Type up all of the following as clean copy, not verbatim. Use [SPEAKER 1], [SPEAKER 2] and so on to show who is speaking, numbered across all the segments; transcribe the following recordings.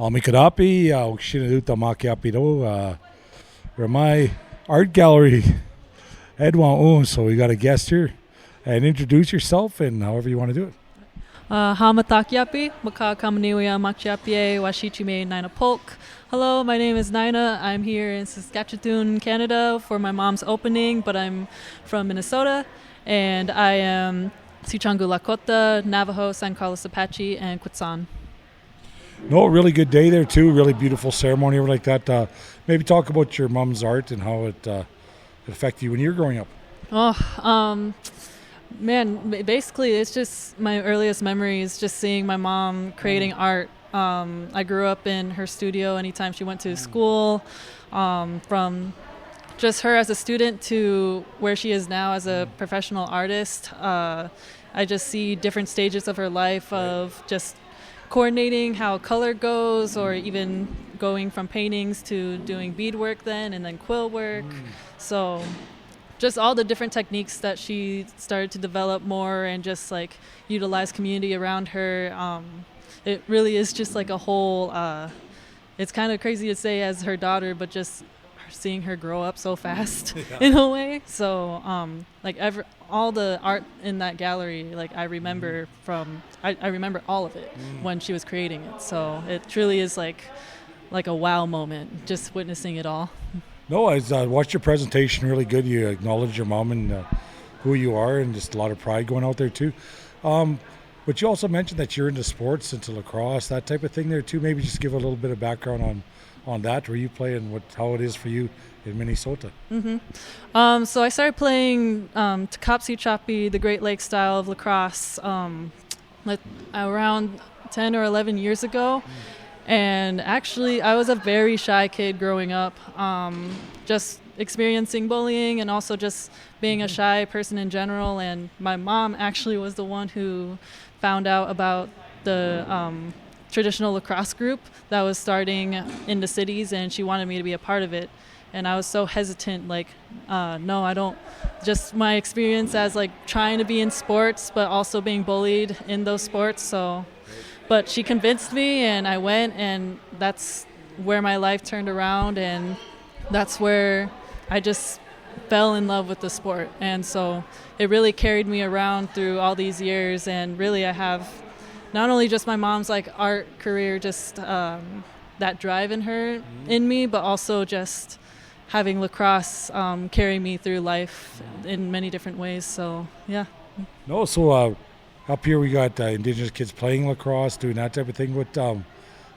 [SPEAKER 1] Amikarapi, Shinaduta Makiapido, Remai Art Gallery, Edwan. So we got a guest here. And introduce yourself and however you want to do it.
[SPEAKER 2] Hamatakiapi, Maka Kamaniwia Makiapie, Washichime Nina Polk. Hello, my name is Nina. I'm here in Saskatoon, Canada for my mom's opening, but I'm from Minnesota. And I am Sichangu Lakota, Navajo, San Carlos Apache, and Quetzal.
[SPEAKER 1] No, really good day there too. Really beautiful ceremony over like that. Maybe talk about your mom's art and how it affected you when you were growing up.
[SPEAKER 2] Man, basically it's just my earliest memories, just seeing my mom creating art. I grew up in her studio anytime she went to school, from just her as a student to where she is now as a professional artist. I just see different stages of her life of just coordinating how color goes, or even going from paintings to doing beadwork then and then quill work. So just all the different techniques that she started to develop more and just like utilize community around her. It really is just like a whole, it's kind of crazy to say as her daughter, but just seeing her grow up so fast in a way. So all the art in that gallery, like I remember I remember all of it when she was creating it. So it truly is like a wow moment, just witnessing it all.
[SPEAKER 1] No, I watched your presentation. Really good. You acknowledge your mom and who you are, and just a lot of pride going out there too. But you also mentioned that you're into sports, into lacrosse, that type of thing there too. Maybe just give a little bit of background on that, where you play and how it is for you in Minnesota.
[SPEAKER 2] So I started playing Tecopseh Choppy, the Great Lakes style of lacrosse, around 10 or 11 years ago. And actually, I was a very shy kid growing up, just experiencing bullying and also just being a shy person in general. And my mom actually was the one who found out about the traditional lacrosse group that was starting in the cities, and she wanted me to be a part of it. And I was so hesitant, no, I don't. Just my experience as trying to be in sports, but also being bullied in those sports. But she convinced me, and I went, and that's where my life turned around, and that's where I just fell in love with the sport. And so it really carried me around through all these years, and really I have not only just my mom's art career, just that drive in me, but also just having lacrosse carry me through life in many different ways. So, yeah.
[SPEAKER 1] No, so up here we got Indigenous kids playing lacrosse, doing that type of thing. But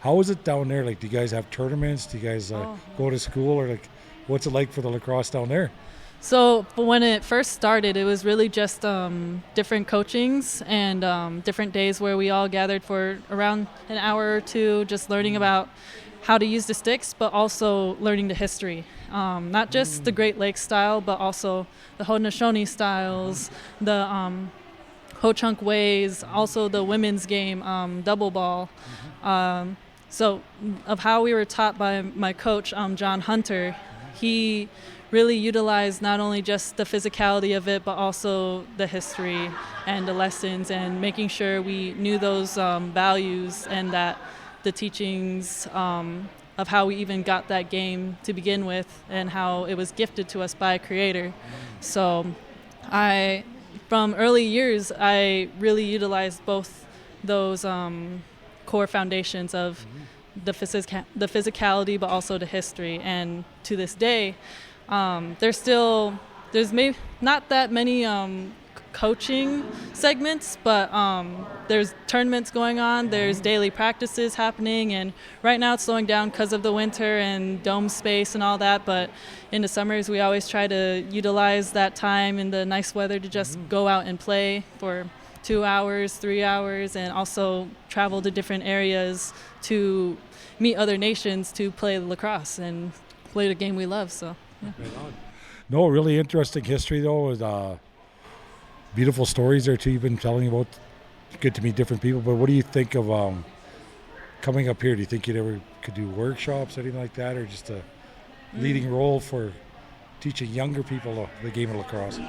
[SPEAKER 1] how is it down there? Do you guys have tournaments? Do you guys go to school, or what's it like for the lacrosse down there?
[SPEAKER 2] So when it first started, it was really just different coachings and different days where we all gathered for around an hour or two, just learning about how to use the sticks, but also learning the history. Not just the Great Lakes style, but also the Haudenosaunee styles, the Ho-Chunk ways, also the women's game, double ball. So of how we were taught by my coach, John Hunter, he really utilized not only just the physicality of it, but also the history and the lessons, and making sure we knew those values and that the teachings of how we even got that game to begin with, and how it was gifted to us by a creator. So from early years, I really utilized both those core foundations of the physicality, but also the history. And to this day, there's maybe not that many coaching segments, but there's tournaments going on, there's daily practices happening, and right now it's slowing down because of the winter and dome space and all that, but in the summers we always try to utilize that time in the nice weather to just go out and play for 2 hours, 3 hours, and also travel to different areas to meet other nations to play lacrosse and play the game we love. So yeah.
[SPEAKER 1] No, really interesting history though, with beautiful stories there too you've been telling about. Good to meet different people. But what do you think of coming up here? Do you think you'd ever could do workshops, anything like that, or just a leading role for teaching younger people the game of lacrosse?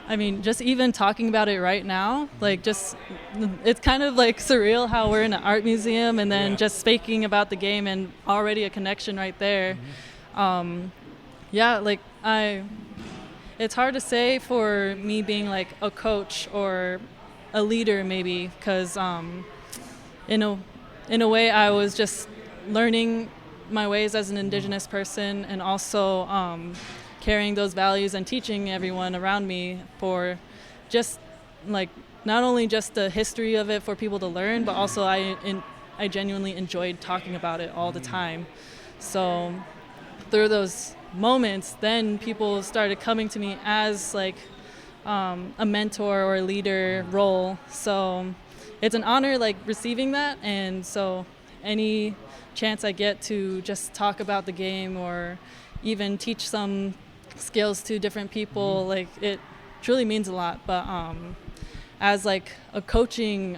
[SPEAKER 2] I mean, just even talking about it right now, like just, it's kind of like surreal how we're in an art museum and then just speaking about the game and already a connection right there. Like it's hard to say for me being like a coach or a leader maybe, because in a way I was just learning my ways as an Indigenous person, and also carrying those values and teaching everyone around me for just like not only just the history of it for people to learn, but also I genuinely enjoyed talking about it all the time. So through those moments, then people started coming to me as like a mentor or a leader role. So it's an honor like receiving that, and so any chance I get to just talk about the game or even teach some skills to different people, like it truly means a lot. But as like a coaching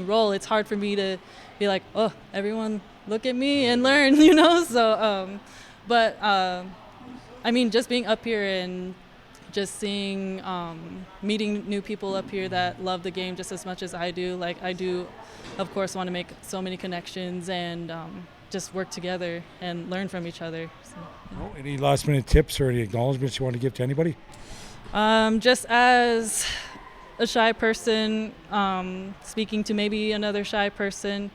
[SPEAKER 2] role, it's hard for me to be like, oh, everyone look at me and learn, so but I mean, just being up here and just seeing meeting new people up here that love the game just as much as I do, like I do of course want to make so many connections and just work together and learn from each other. So, yeah.
[SPEAKER 1] Any last minute tips or any acknowledgments you want to give to anybody?
[SPEAKER 2] Just as a shy person, speaking to maybe another shy person,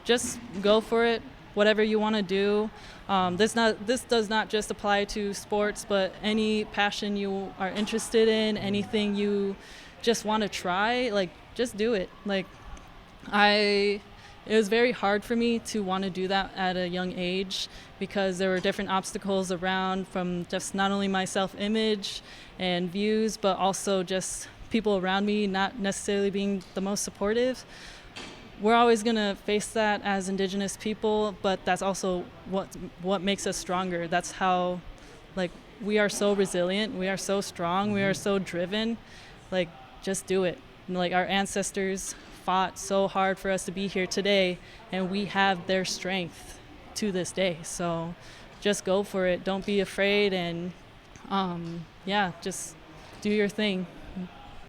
[SPEAKER 2] just go for it, whatever you want to do. This does not just apply to sports, but any passion you are interested in, anything you just want to try, like just do it. Like it was very hard for me to want to do that at a young age, because there were different obstacles around, from just not only my self-image and views, but also just people around me not necessarily being the most supportive. We're always going to face that as Indigenous people, but that's also what makes us stronger. That's how, like, we are so resilient, we are so strong, we are so driven. Like, just do it. And, like, our ancestors fought so hard for us to be here today, and we have their strength to this day. So just go for it. Don't be afraid, and just do your thing.